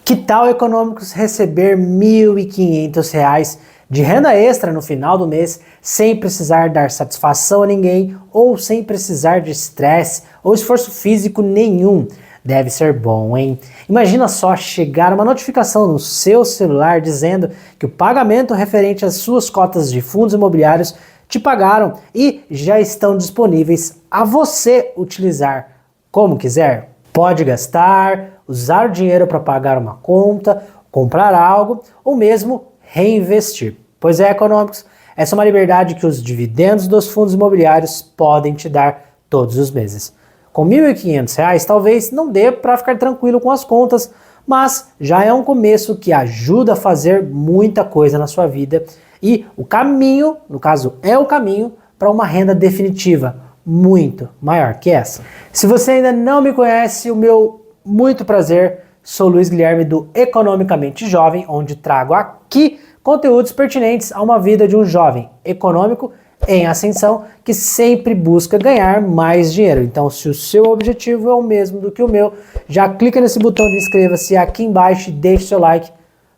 Que tal, econômicos, receber R$ 1.500 de renda extra no final do mês sem precisar dar satisfação a ninguém ou sem precisar de estresse ou esforço físico nenhum? Deve ser bom, hein? Imagina só chegar uma notificação no seu celular dizendo que o pagamento referente às suas cotas de fundos imobiliários te pagaram e já estão disponíveis a você utilizar como quiser. Pode gastar, usar o dinheiro para pagar uma conta, comprar algo ou mesmo reinvestir. Pois é, econômicos, essa é uma liberdade que os dividendos dos fundos imobiliários podem te dar todos os meses. Com R$ 1.500 talvez não dê para ficar tranquilo com as contas, mas já é um começo que ajuda a fazer muita coisa na sua vida e o caminho, no caso é o caminho, para uma renda definitiva muito maior que essa. Se você ainda não me conhece, o meu muito prazer, sou Luiz Guilherme do Economicamente Jovem, onde trago aqui conteúdos pertinentes a uma vida de um jovem econômico em ascensão que sempre busca ganhar mais dinheiro. Então, se o seu objetivo é o mesmo do que o meu, já clica nesse botão de inscreva-se aqui embaixo e deixe seu like.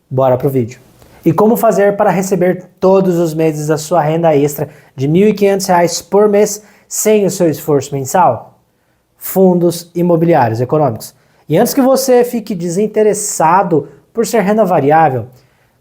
Bora pro vídeo. E como fazer para receber todos os meses a sua renda extra de R$ 1.500 por mês sem o seu esforço mensal? Fundos imobiliários econômicos. E antes que você fique desinteressado por ser renda variável,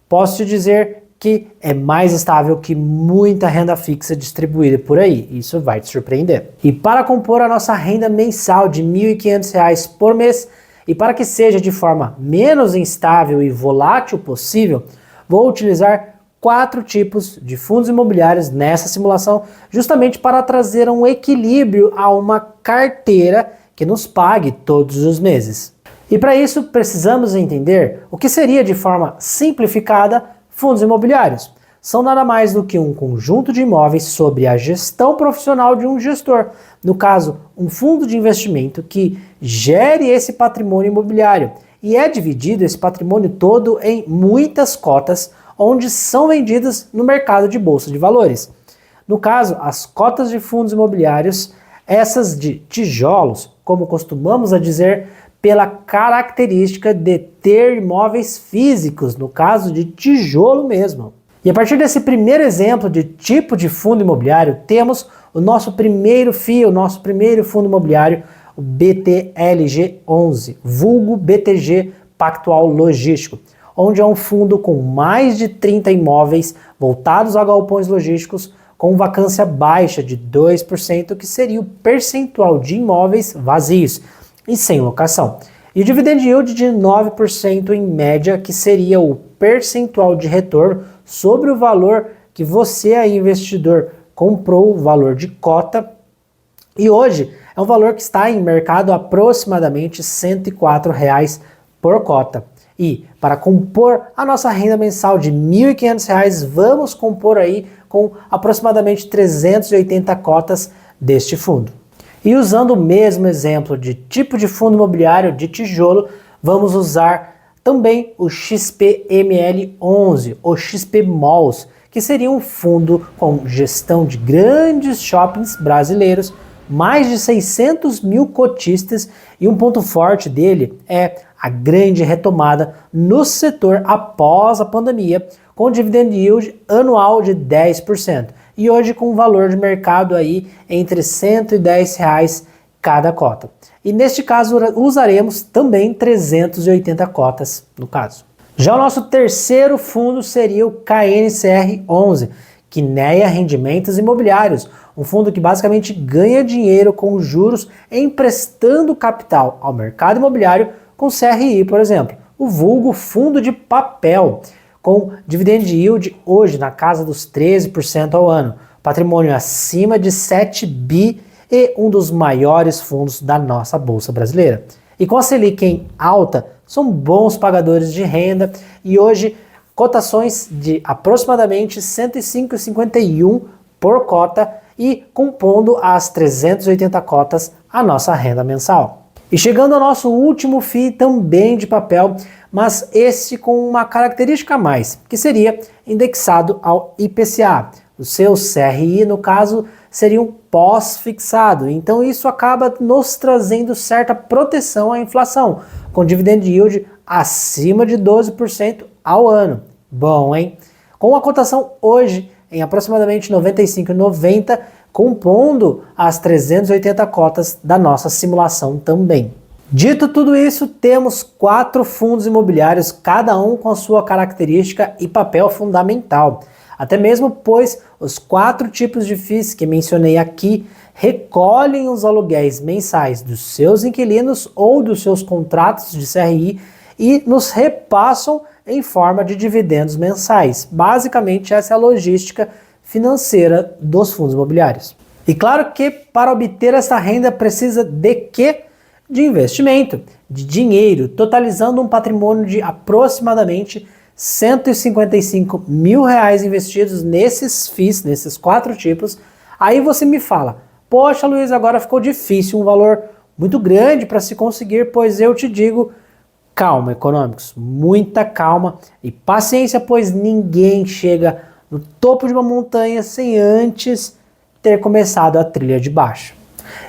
posso te dizer que é mais estável que muita renda fixa distribuída por aí. Isso vai te surpreender. E para compor a nossa renda mensal de R$ 1.500 por mês, e para que seja de forma menos instável e volátil possível, vou utilizar 4 tipos de fundos imobiliários nessa simulação, justamente para trazer um equilíbrio a uma carteira que nos pague todos os meses. E para isso precisamos entender o que seria, de forma simplificada, fundos imobiliários. São nada mais do que um conjunto de imóveis sob a gestão profissional de um gestor, no caso, um fundo de investimento que gere esse patrimônio imobiliário, e é dividido esse patrimônio todo em muitas cotas, onde são vendidas no mercado de bolsa de valores. No caso, as cotas de fundos imobiliários, essas de tijolos, como costumamos a dizer, pela característica de ter imóveis físicos, no caso de tijolo mesmo. E a partir desse primeiro exemplo de tipo de fundo imobiliário, temos o nosso primeiro FII, o nosso primeiro fundo imobiliário, o BTLG11, vulgo BTG Pactual Logístico, onde é um fundo com mais de 30 imóveis voltados a galpões logísticos, com vacância baixa de 2%, que seria o percentual de imóveis vazios e sem locação. E o dividend yield de 9% em média, que seria o percentual de retorno sobre o valor que você, aí, investidor, comprou, o valor de cota. E hoje é um valor que está em mercado aproximadamente R$ 104 por cota. E para compor a nossa renda mensal de R$ 1.500, vamos compor aí com aproximadamente 380 cotas deste fundo. E usando o mesmo exemplo de tipo de fundo imobiliário de tijolo, vamos usar também o XPML11, ou XP Malls, que seria um fundo com gestão de grandes shoppings brasileiros, mais de 600 mil cotistas, e um ponto forte dele é a grande retomada no setor após a pandemia, com dividend yield anual de 10%. E hoje com um valor de mercado aí entre R$ 110 cada cota. E neste caso usaremos também 380 cotas no caso. Já o nosso terceiro fundo seria o KNCR11, Kinea Rendimentos Imobiliários, um fundo que basicamente ganha dinheiro com juros emprestando capital ao mercado imobiliário com CRI, por exemplo, o vulgo fundo de papel, com dividend yield hoje na casa dos 13% ao ano, patrimônio acima de 7 bi e um dos maiores fundos da nossa Bolsa Brasileira. E com a Selic em alta, são bons pagadores de renda e hoje cotações de aproximadamente 105,51 por cota e compondo as 380 cotas a nossa renda mensal. E chegando ao nosso último FII também de papel, mas esse com uma característica a mais, que seria indexado ao IPCA. O seu CRI, no caso, seria um pós-fixado, então isso acaba nos trazendo certa proteção à inflação, com dividend yield acima de 12% ao ano. Bom, hein? Com a cotação hoje em aproximadamente R$ 95,90, compondo as 380 cotas da nossa simulação também. Dito tudo isso, temos 4 fundos imobiliários, cada um com a sua característica e papel fundamental. Até mesmo pois os 4 tipos de FIIs que mencionei aqui recolhem os aluguéis mensais dos seus inquilinos ou dos seus contratos de CRI e nos repassam em forma de dividendos mensais. Basicamente, essa é a logística financeira dos fundos imobiliários. E claro que para obter essa renda precisa de quê? De investimento, de dinheiro, totalizando um patrimônio de aproximadamente R$ 155 mil investidos nesses FIIs, nesses 4 tipos. Aí você me fala, poxa Luiz, agora ficou difícil, um valor muito grande para se conseguir, pois eu te digo, calma, econômicos, muita calma e paciência, pois ninguém chega no topo de uma montanha sem antes ter começado a trilha de baixo.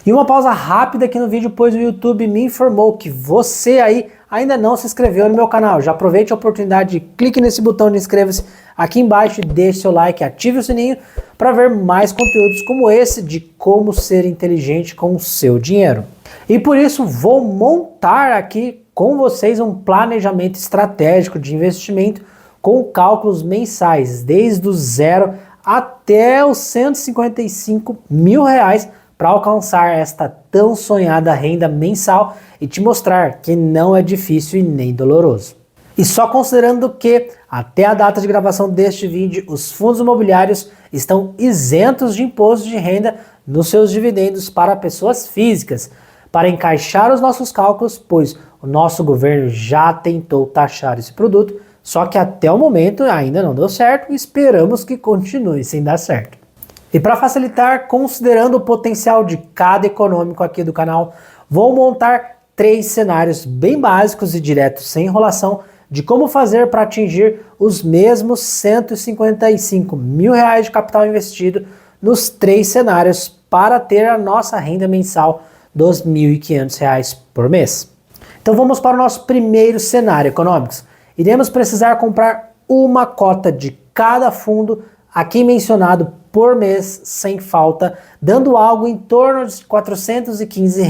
E uma pausa rápida aqui no vídeo, pois o YouTube me informou que você aí ainda não se inscreveu no meu canal. Já aproveite a oportunidade, clique nesse botão de inscreva-se aqui embaixo e deixe seu like, ative o sininho para ver mais conteúdos como esse de como ser inteligente com o seu dinheiro. E por isso vou montar aqui com vocês um planejamento estratégico de investimento com cálculos mensais, desde o 0 até os R$ 155 mil para alcançar esta tão sonhada renda mensal e te mostrar que não é difícil e nem doloroso. E só considerando que, até a data de gravação deste vídeo, os fundos imobiliários estão isentos de imposto de renda nos seus dividendos para pessoas físicas, para encaixar os nossos cálculos, pois o nosso governo já tentou taxar esse produto, só que até o momento ainda não deu certo e esperamos que continue sem dar certo. E para facilitar, considerando o potencial de cada econômico aqui do canal, vou montar 3 cenários bem básicos e diretos, sem enrolação, de como fazer para atingir os mesmos R$ 155 mil de capital investido nos 3 cenários para ter a nossa renda mensal dos R$ 1.500 por mês. Então vamos para o nosso primeiro cenário, econômicos. Iremos precisar comprar uma cota de cada fundo aqui mencionado por mês, sem falta, dando algo em torno de R$ 415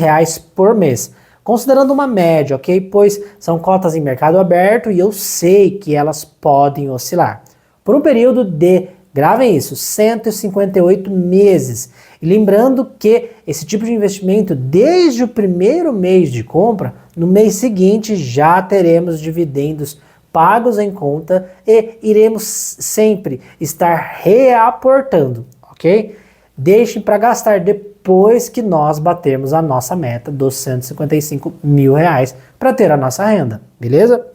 por mês. Considerando uma média, ok? Pois são cotas em mercado aberto e eu sei que elas podem oscilar. Por um período de, gravem isso, 158 meses. E lembrando que esse tipo de investimento, desde o primeiro mês de compra, no mês seguinte já teremos dividendos pagos em conta e iremos sempre estar reaportando, ok? Deixem para gastar depois que nós batermos a nossa meta dos R$ 155 mil para ter a nossa renda, beleza?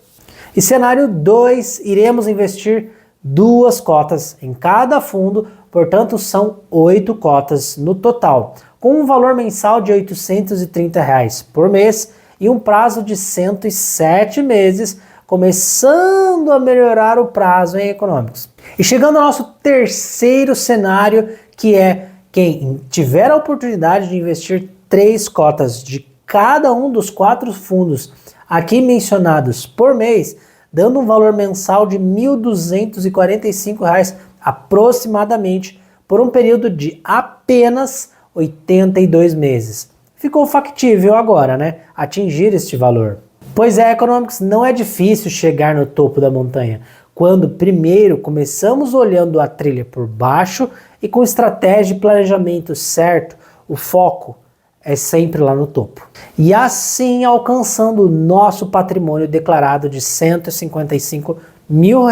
E cenário 2, iremos investir 2 cotas em cada fundo, portanto são 8 cotas no total, com um valor mensal de R$ 830 por mês e um prazo de 107 meses, começando a melhorar o prazo em econômicos. E chegando ao nosso terceiro cenário, que é quem tiver a oportunidade de investir 3 cotas de cada um dos 4 fundos aqui mencionados por mês, dando um valor mensal de R$ 1.245 aproximadamente, por um período de apenas 82 meses. Ficou factível agora, né? Atingir este valor. Pois é, econômicos, não é difícil chegar no topo da montanha, quando primeiro começamos olhando a trilha por baixo e com estratégia e planejamento certo, o foco é sempre lá no topo. E assim alcançando o nosso patrimônio declarado de R$ 155 mil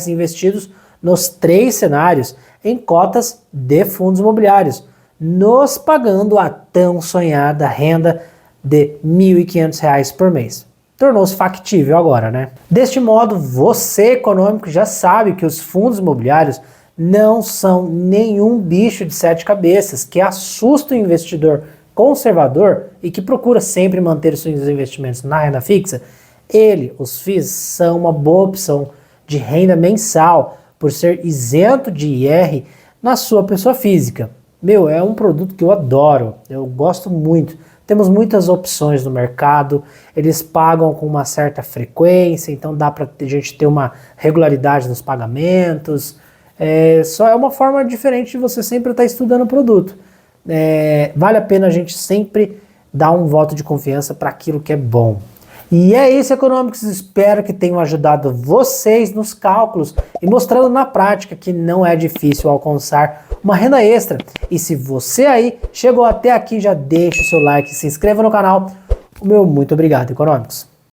investidos nos 3 cenários em cotas de fundos imobiliários, nos pagando a tão sonhada renda de R$ 1.500 por mês. Tornou-se factível agora, né? Deste modo, você econômico já sabe que os fundos imobiliários não são nenhum bicho de 7 cabeças que assusta o investidor conservador e que procura sempre manter os seus investimentos na renda fixa. Os FIIs, são uma boa opção de renda mensal por ser isento de IR na sua pessoa física. É um produto que eu adoro, eu gosto muito. temos muitas opções no mercado, eles pagam com uma certa frequência, então dá para a gente ter uma regularidade nos pagamentos. Só é uma forma diferente de você sempre estar estudando o produto. Vale a pena a gente sempre dar um voto de confiança para aquilo que é bom. E é isso, Econômicos. Espero que tenham ajudado vocês nos cálculos e mostrando na prática que não é difícil alcançar uma renda extra. E se você aí chegou até aqui, já deixa o seu like, se inscreva no canal. O meu muito obrigado, Econômicos.